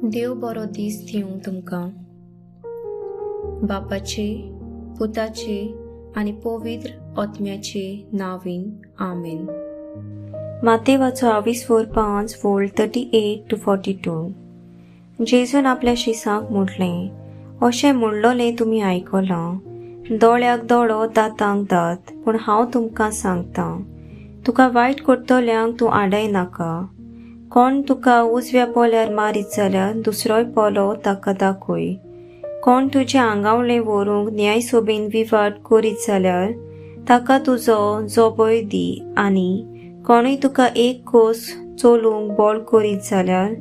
देव बरो दीस दिवं तुमकां. बापाचे, पुताचे आनी पवित्र आत्म्याचे नांवीन. आमेन. माते वाचो 22:5 वोल्ट 38-42. जेजून आपल्या शिसांक म्हटलें, अशें म्हणलोलें तुमी आयकलां, दोळ्याक दोळो दांतांक दांत. पूण हांव तुमकां सांगतां, तुका वायट करतल्यांक तूं आडाय नाका. कोण तुका उजव्या पोल्यार मारीत जाल्यार दुसरोय पोलो ताका दाखय. कोण तुजे आंगावलें व्हरूंक न्यायसोबेन विवाद करीत जाल्यार ताका तुजो जोबोय दी. आनी कोणूय तुका एक कोस चोलूंक बोळ करीत जाल्यार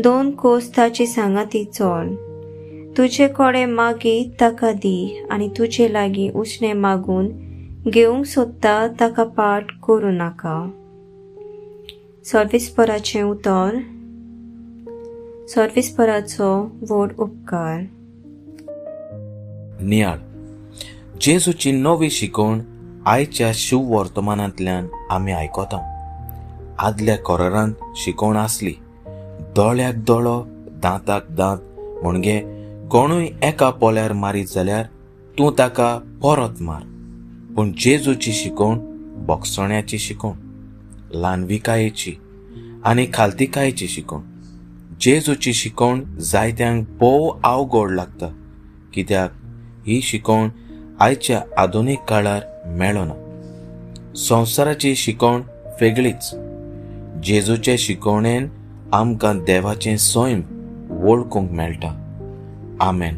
2 कोस ताची सांगाती चोल. तुजे कोडे मागीत ताका दी, आनी तुजे लागीं उश्णें मागून घेवंक सोदता ताका पाट करूं नाका. सर्विस्पराचें उतर. सर्विस्पराचो व्हड उपकार. नियाळ. जेजूची नवी शिकवण आयच्या शिव वर्तमानांतल्यान आमी आयकोता. आदल्या कोरांत शिकवण आसली, दोळ्याक दोळो दांताक दांत. म्हणजे कोणूय एका पोल्यार मारीत जाल्यार तूं ताका परत मार. पूण जेजूची शिकवण बोगसण्याची शिकवण, ल्हानविकायेची आनी खालतिकायेची शिकवण. जेजूची शिकवण जायत्यांक भोव अवघड लागता, कित्याक ही शिकवण आयच्या आधुनीक काळार मेळना. संवसाराची शिकवण वेगळीच. जेजूचे शिकवणेन आमकां देवाचें सैम वळखूंक मेळटा. आमेन.